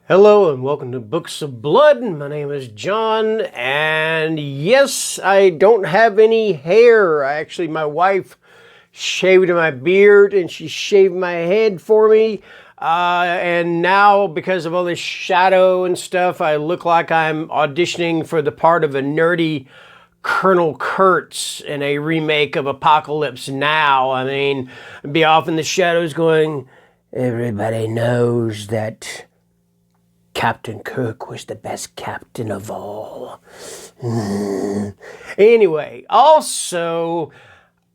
Hello and welcome to Books of Blood. My name is John, and yes, I don't have any hair. My wife shaved my beard and she shaved my head for me. And now, because of all this shadow and stuff, I look like I'm auditioning for the part of a nerdy Colonel Kurtz in a remake of Apocalypse Now. I'd be off in the shadows going, everybody knows that Captain Kirk was the best captain of all. Anyway, also,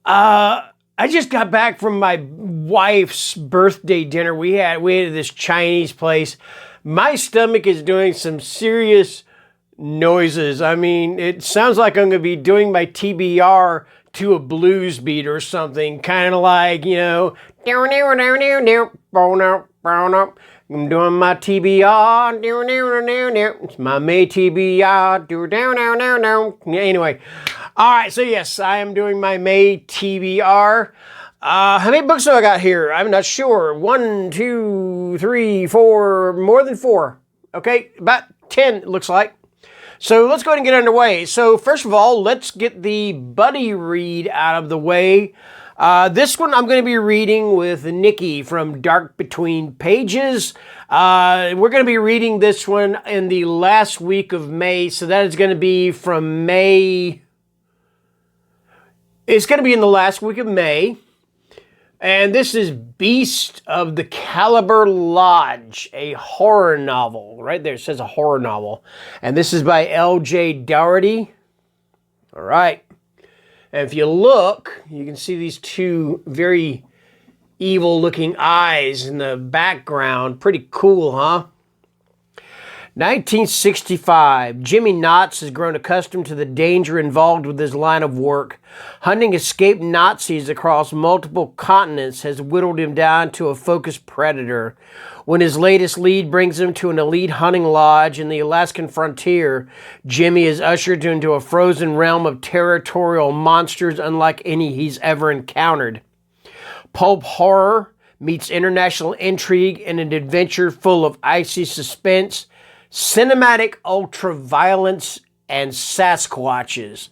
I just got back from my wife's birthday dinner. We had this Chinese place. My stomach is doing some serious noises. It sounds like I'm going to be doing my TBR to a blues beat or something. Kind of like, I'm doing my TBR. It's my May TBR. Anyway. All right. So, yes, I am doing my May TBR. How many books do I got here? I'm not sure. 1, 2, 3, 4. More than 4. Okay. About 10, it looks like. So, let's go ahead and get underway. So, first of all, let's get the buddy read out of the way. This one I'm going to be reading with Nikki from Dark Between Pages. We're going to be reading this one in the last week of May, so that is going to be from May. It's going to be in the last week of May. And this is Beast of the Cannibal Lodge, a horror novel. Right there, it says a horror novel. And this is by L.J. Dougherty. All right. And if you look, you can see these two very evil-looking eyes in the background. Pretty cool, huh? 1965. Jimmy Knotts has grown accustomed to the danger involved with his line of work. Hunting escaped Nazis across multiple continents has whittled him down to a focused predator. When his latest lead brings him to an elite hunting lodge in the Alaskan frontier, Jimmy is ushered into a frozen realm of territorial monsters unlike any he's ever encountered. Pulp horror meets international intrigue in an adventure full of icy suspense, cinematic ultra-violence, and Sasquatches.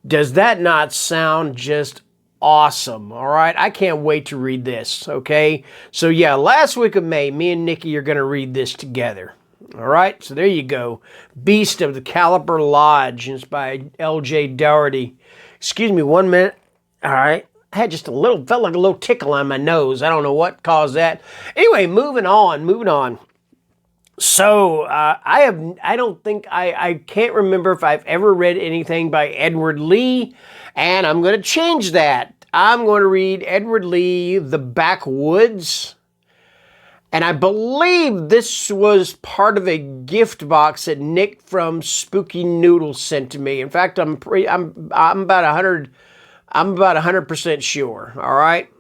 Does that not sound just awesome? All right, I can't wait to read this, okay? So yeah, last week of May, me and Nikki are going to read this together. All right, so there you go. Beast of the Cannibal Lodge. It's by L.J. Dougherty. Excuse me 1 minute. All right. I had just felt like a little tickle on my nose. I don't know what caused that. Anyway, moving on. So, I can't remember if I've ever read anything by Edward Lee, and I'm going to change that. I'm going to read Edward Lee, The Backwoods, and I believe this was part of a gift box that Nick from Spooky Noodle sent to me. In fact, I'm about 100% sure, all right?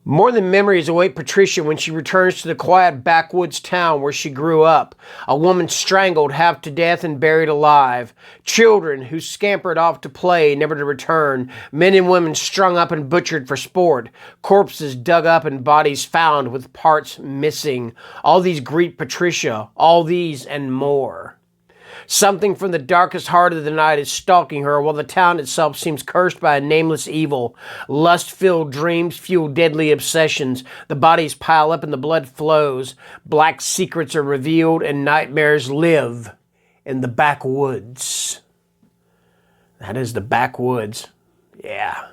More than memories await Patricia when she returns to the quiet backwoods town where she grew up. A woman strangled half to death and buried alive. Children who scampered off to play, never to return. Men and women strung up and butchered for sport. Corpses dug up and bodies found with parts missing. All these greet Patricia. All these and more. Something from the darkest heart of the night is stalking her, while the town itself seems cursed by a nameless evil. Lust-filled dreams fuel deadly obsessions. The bodies pile up and the blood flows. Black secrets are revealed and nightmares live in the backwoods. That is the backwoods. Yeah.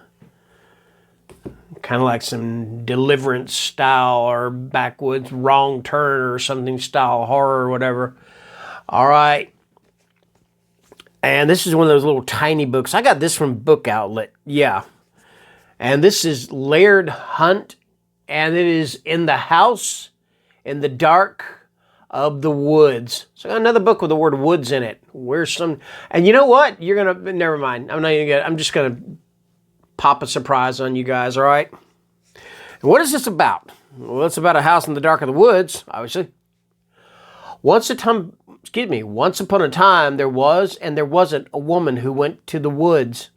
Kind of like some Deliverance style or backwoods Wrong Turn or something style horror or whatever. All right. And this is one of those little tiny books. I got this from Book Outlet. Yeah. And this is Laird Hunt. And it is In the House in the Dark of the Woods. So I got another book with the word woods in it. And you know what? Never mind. I'm just going to pop a surprise on you guys, all right? And what is this about? Well, it's about a house in the dark of the woods, obviously. Once upon a time, there was and there wasn't a woman who went to the woods.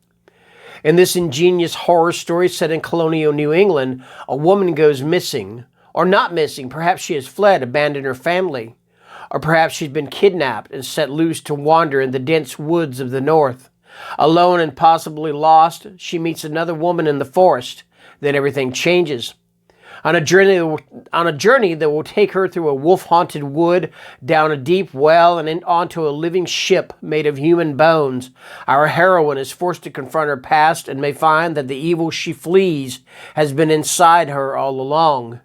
In this ingenious horror story set in colonial New England, a woman goes missing. Or not missing. Perhaps she has fled, abandoned her family. Or perhaps she's been kidnapped and set loose to wander in the dense woods of the north. Alone and possibly lost, she meets another woman in the forest. Then everything changes. On a journey that will take her through a wolf-haunted wood, down a deep well, and onto a living ship made of human bones, our heroine is forced to confront her past and may find that the evil she flees has been inside her all along.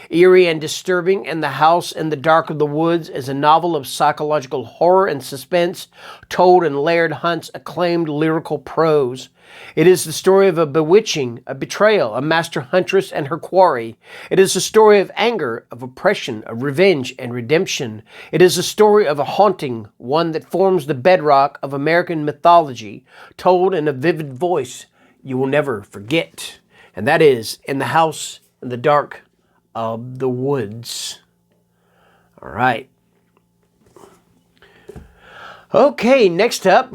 Eerie and disturbing, In the House in the Dark of the Woods is a novel of psychological horror and suspense told in Laird Hunt's acclaimed lyrical prose. It is the story of a bewitching, a betrayal, a master huntress and her quarry. It is a story of anger, of oppression, of revenge and redemption. It is a story of a haunting, one that forms the bedrock of American mythology, told in a vivid voice you will never forget. And that is In the House in the Dark of the Woods. All right. Okay, next up,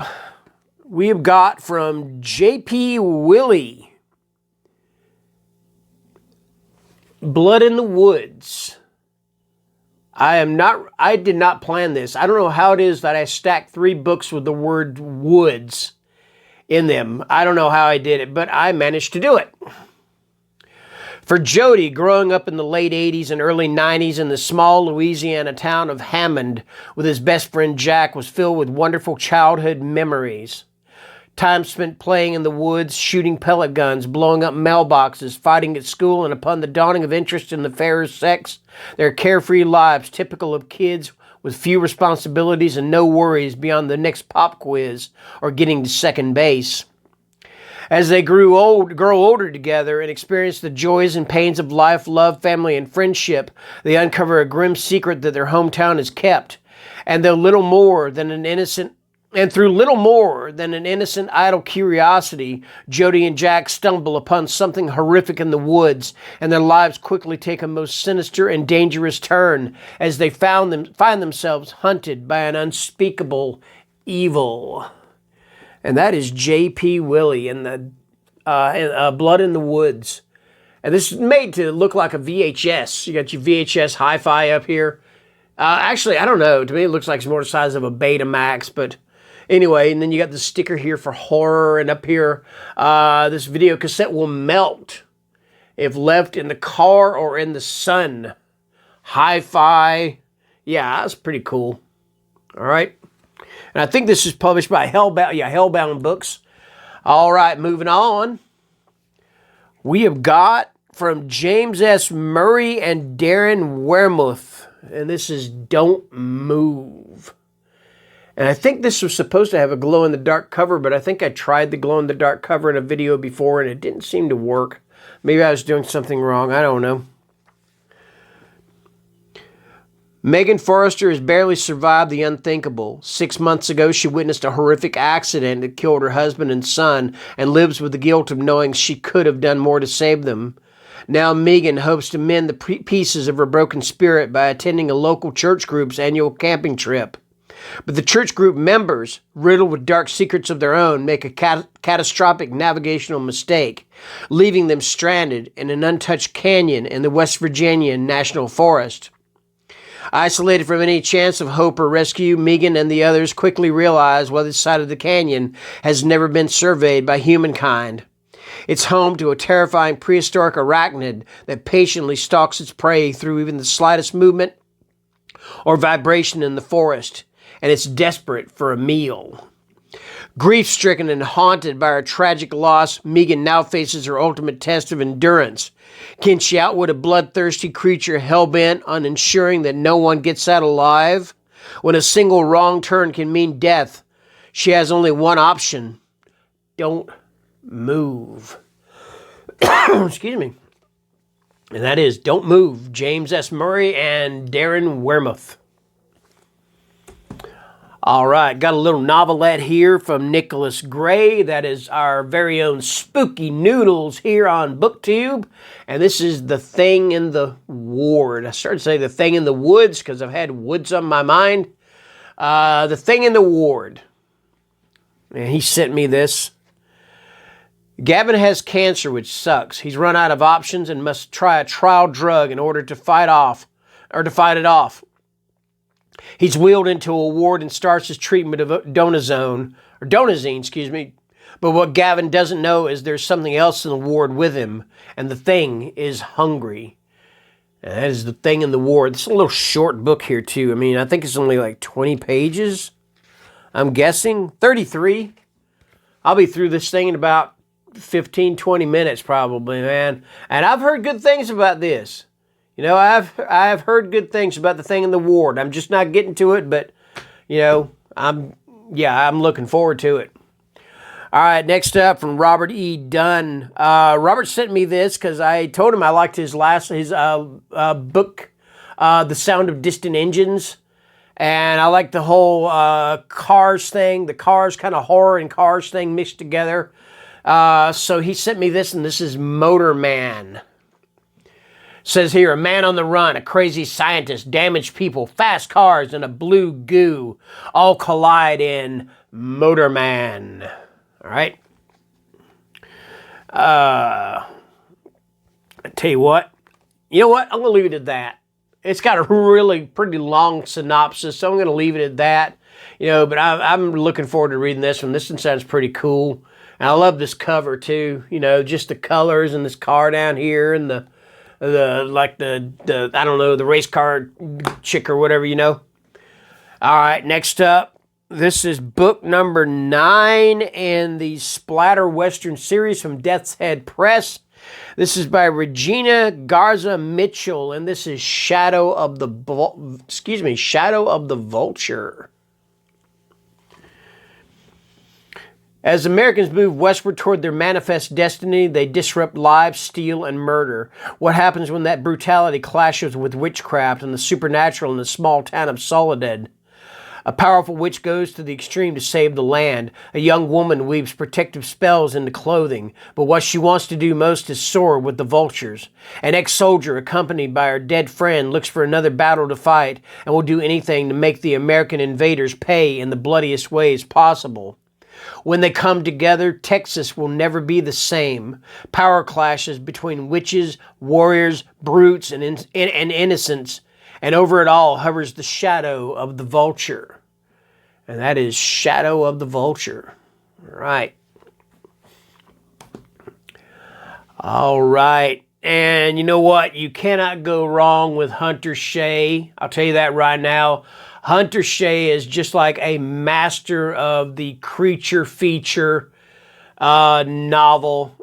we have got from J.P. Willie, Blood in the Woods. I did not plan this. I don't know how it is that I stacked 3 books with the word woods in them. I don't know how I did it, but I managed to do it. For Jody, growing up in the late 80s and early 90s in the small Louisiana town of Hammond with his best friend Jack was filled with wonderful childhood memories. Time spent playing in the woods, shooting pellet guns, blowing up mailboxes, fighting at school, and upon the dawning of interest in the fairer sex, their carefree lives typical of kids with few responsibilities and no worries beyond the next pop quiz or getting to second base. As they grow older together and experience the joys and pains of life, love, family, and friendship, they uncover a grim secret that their hometown is kept. And through little more than an innocent, idle curiosity, Jody and Jack stumble upon something horrific in the woods, and their lives quickly take a most sinister and dangerous turn as they find themselves hunted by an unspeakable evil. And that is J.P. Willie in the Blood in the Woods. And this is made to look like a VHS. You got your VHS hi-fi up here. Actually, I don't know. To me, it looks like it's more the size of a Betamax. But anyway, and then you got the sticker here for horror. And up here, this video cassette will melt if left in the car or in the sun. Hi-fi. Yeah, that's pretty cool. All right. And I think this is published by Hellbound Books. All right, moving on. We have got from James S. Murray and Darren Wermuth. And this is Don't Move. And I think this was supposed to have a glow-in-the-dark cover, but I think I tried the glow-in-the-dark cover in a video before, and it didn't seem to work. Maybe I was doing something wrong. I don't know. Megan Forrester has barely survived the unthinkable. 6 months ago, she witnessed a horrific accident that killed her husband and son and lives with the guilt of knowing she could have done more to save them. Now Megan hopes to mend the pieces of her broken spirit by attending a local church group's annual camping trip. But the church group members, riddled with dark secrets of their own, make a catastrophic navigational mistake, leaving them stranded in an untouched canyon in the West Virginia National Forest. Isolated from any chance of hope or rescue, Megan and the others quickly realize why this side of the canyon has never been surveyed by humankind. It's home to a terrifying prehistoric arachnid that patiently stalks its prey through even the slightest movement or vibration in the forest, and it's desperate for a meal. Grief-stricken and haunted by her tragic loss, Megan now faces her ultimate test of endurance. Can she outwit a bloodthirsty creature hell-bent on ensuring that no one gets out alive? When a single wrong turn can mean death, she has only one option. Don't move. Excuse me. And that is Don't Move, James S. Murray and Darren Wermuth. All right, got a little novelette here from Nicholas Gray. That is our very own Spooky Noodles here on BookTube. And this is The Thing in the Ward. I started to say The Thing in the Woods because I've had woods on my mind. The Thing in the Ward. And he sent me this. Gavin has cancer, which sucks. He's run out of options and must try a trial drug in order to fight it off. He's wheeled into a ward and starts his treatment of donazine, But what Gavin doesn't know is there's something else in the ward with him, and the thing is hungry. And that is the thing in the ward. It's a little short book here, too. I mean, I think it's only like 20 pages. I'm guessing 33. I'll be through this thing in about 15, 20 minutes probably, man. And I've heard good things about this. You know, I've heard good things about the thing in the ward. I'm just not getting to it, but, you know, I'm looking forward to it. All right, next up from Robert E. Dunn. Robert sent me this because I told him I liked his book, The Sound of Distant Engines. And I like the whole Cars thing, the Cars kind of horror and Cars thing mixed together. So he sent me this, and this is Motorman. Says here, a man on the run, a crazy scientist, damaged people, fast cars, and a blue goo all collide in Motorman. All right. I tell you what. You know what? I'm going to leave it at that. It's got a really pretty long synopsis, so I'm going to leave it at that. You know, but I'm looking forward to reading this one. This one sounds pretty cool. And I love this cover, too. You know, just the colors and this car down here and the I don't know, the race car chick or whatever, you know. All right, next up, this is book number 9 in the Splatter Western series from Death's Head Press. This is by Regina Garza Mitchell, and this is Shadow of the Vulture. As Americans move westward toward their manifest destiny, they disrupt lives, steal, and murder. What happens when that brutality clashes with witchcraft and the supernatural in the small town of Soledad? A powerful witch goes to the extreme to save the land. A young woman weaves protective spells into clothing, but what she wants to do most is soar with the vultures. An ex-soldier, accompanied by her dead friend, looks for another battle to fight and will do anything to make the American invaders pay in the bloodiest ways possible. When they come together, Texas will never be the same. Power clashes between witches, warriors, brutes, and innocents. And over it all hovers the shadow of the vulture. And that is Shadow of the Vulture. All right. All right. And you know what? You cannot go wrong with Hunter Shea. I'll tell you that right now. Hunter Shea is just like a master of the creature feature novel.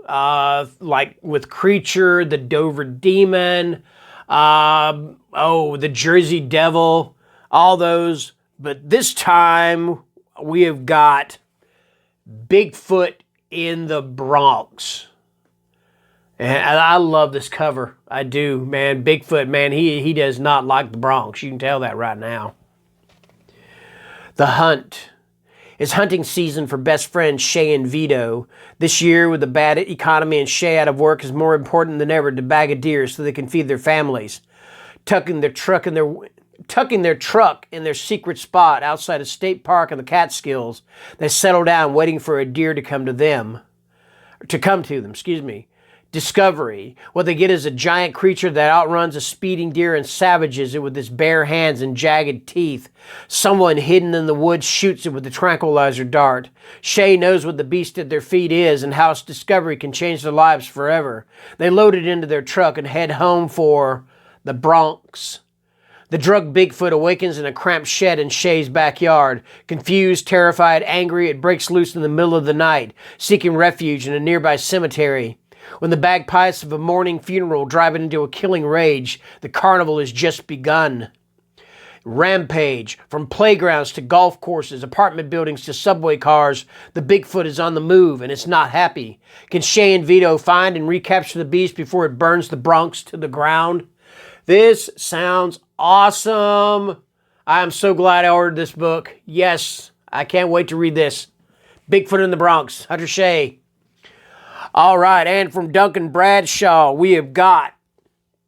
Like with Creature, the Dover Demon, the Jersey Devil, all those. But this time we have got Bigfoot in the Bronx. And I love this cover. I do, man. Bigfoot, man, he does not like the Bronx. You can tell that right now. The Hunt. It's hunting season for best friends Shay and Vito. This year, with the bad economy and Shay out of work, is more important than ever to bag a deer so they can feed their families. Tucking their truck in their secret spot outside a state park in the Catskills, they settle down waiting for a deer to come to them. Discovery. What they get is a giant creature that outruns a speeding deer and savages it with its bare hands and jagged teeth. Someone hidden in the woods shoots it with a tranquilizer dart. Shay knows what the beast at their feet is and how its discovery can change their lives forever. They load it into their truck and head home for the Bronx. The drug Bigfoot awakens in a cramped shed in Shay's backyard. Confused, terrified, angry, it breaks loose in the middle of the night, seeking refuge in a nearby cemetery. When the bagpipes of a mourning funeral drive it into a killing rage, the carnival has just begun. Rampage. From playgrounds to golf courses, apartment buildings to subway cars, the Bigfoot is on the move and it's not happy. Can Shay and Vito find and recapture the beast before it burns the Bronx to the ground? This sounds awesome. I am so glad I ordered this book. Yes, I can't wait to read this. Bigfoot in the Bronx, Hunter Shea. All right, and from Duncan Bradshaw, we have got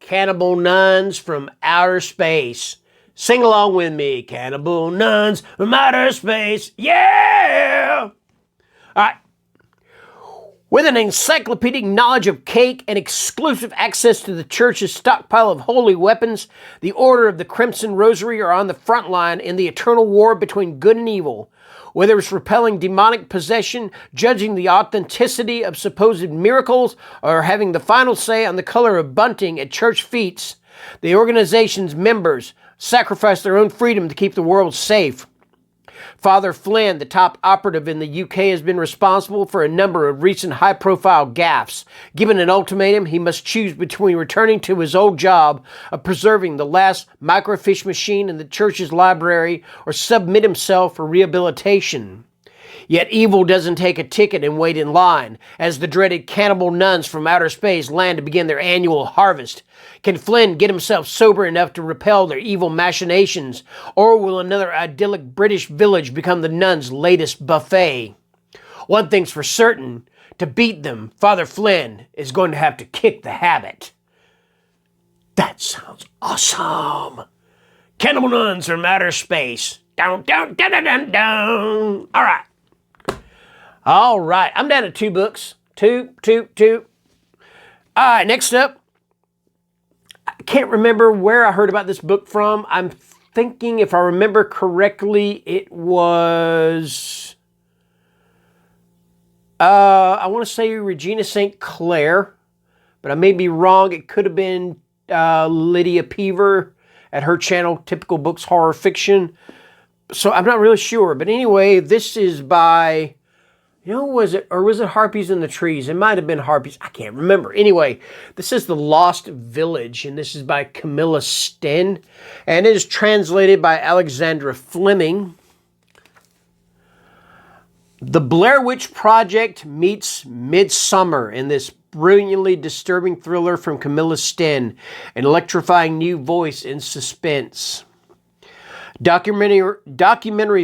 Cannibal Nuns from Outer Space. Sing along with me. Cannibal Nuns from Outer Space. Yeah! All right. With an encyclopedic knowledge of cake and exclusive access to the church's stockpile of holy weapons, the Order of the Crimson Rosary are on the front line in the eternal war between good and evil. Whether it's repelling demonic possession, judging the authenticity of supposed miracles, or having the final say on the color of bunting at church fetes, the organization's members sacrifice their own freedom to keep the world safe. Father Flynn, the top operative in the UK, has been responsible for a number of recent high-profile gaffes. Given an ultimatum, he must choose between returning to his old job of preserving the last microfiche machine in the church's library or submit himself for rehabilitation. Yet evil doesn't take a ticket and wait in line, as the dreaded Cannibal Nuns from outer space land to begin their annual harvest. Can Flynn get himself sober enough to repel their evil machinations, or will another idyllic British village become the nuns' latest buffet? One thing's for certain, to beat them, Father Flynn is going to have to kick the habit. That sounds awesome. Cannibal Nuns from outer space. Down, down, down, down, down, down. All right. I'm down to 2 books. Two. All right, next up. I can't remember where I heard about this book from. I'm thinking, if I remember correctly, it was, I want to say Regina St. Clair, but I may be wrong. It could have been Lydia Peaver at her channel, Typical Books Horror Fiction. So I'm not really sure. But anyway, this is by, was it Harpies in the Trees? It might have been Harpies. I can't remember. Anyway, this is The Lost Village, and this is by Camilla Sten, and it is translated by Alexandra Fleming. The Blair Witch Project meets Midsummer in this brilliantly disturbing thriller from Camilla Sten, an electrifying new voice in suspense. Documentary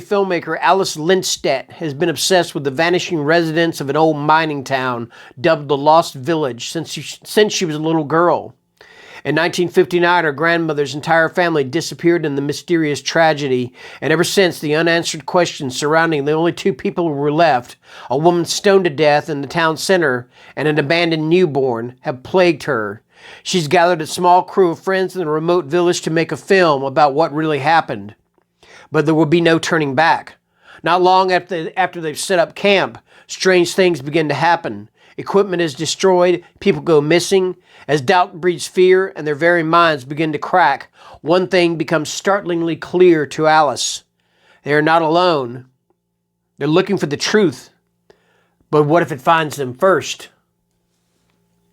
filmmaker Alice Lindstedt has been obsessed with the vanishing residents of an old mining town dubbed the Lost Village since she was a little girl. In 1959, her grandmother's entire family disappeared in the mysterious tragedy, and ever since, the unanswered questions surrounding the only 2 people who were left, a woman stoned to death in the town center and an abandoned newborn, have plagued her. She's gathered a small crew of friends in the remote village to make a film about what really happened. But there will be no turning back. Not long after they've set up camp, strange things begin to happen. Equipment is destroyed, people go missing. As doubt breeds fear and their very minds begin to crack, one thing becomes startlingly clear to Alice. They are not alone. They're looking for the truth. But what if it finds them first?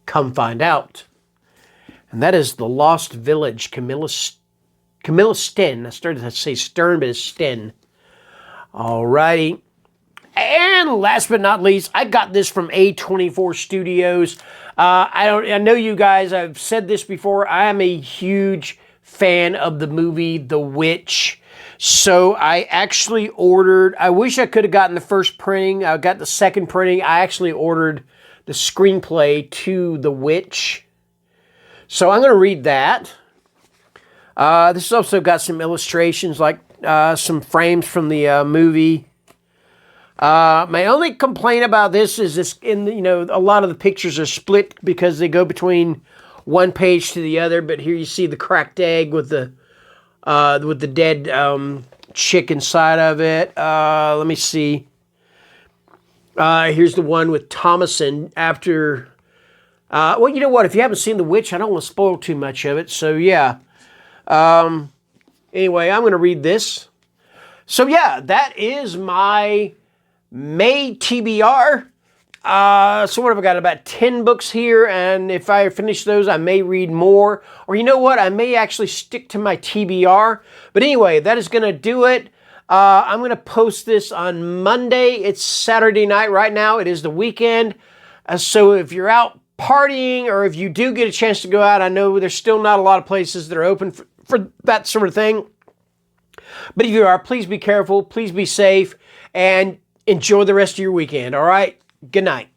Come find out. And that is The Lost Village, Camilla Sten. I started to say Stern, but it's Sten. Alrighty. And last but not least, I got this from A24 Studios. I know you guys, I've said this before, I am a huge fan of the movie The Witch. So I actually ordered, I wish I could have gotten the first printing. I got the second printing. I actually ordered the screenplay to The Witch. So I'm going to read that. This has also got some illustrations, like some frames from the movie. My only complaint about this is this, a lot of the pictures are split because they go between one page to the other. But here you see the cracked egg with the dead chick inside of it. Let me see. Here's the one with Thomason after. Well, you know what? If you haven't seen The Witch, I don't want to spoil too much of it. So yeah. Anyway, I'm going to read this. So yeah, that is my May TBR. So what have I got? About 10 books here, and if I finish those, I may read more. Or you know what? I may actually stick to my TBR. But anyway, that is going to do it. I'm going to post this on Monday. It's Saturday night right now. It is the weekend. So if you're out partying, or if you do get a chance to go out, I know there's still not a lot of places that are open for that sort of thing. But if you are, please be careful, please be safe, and enjoy the rest of your weekend, all right? Good night.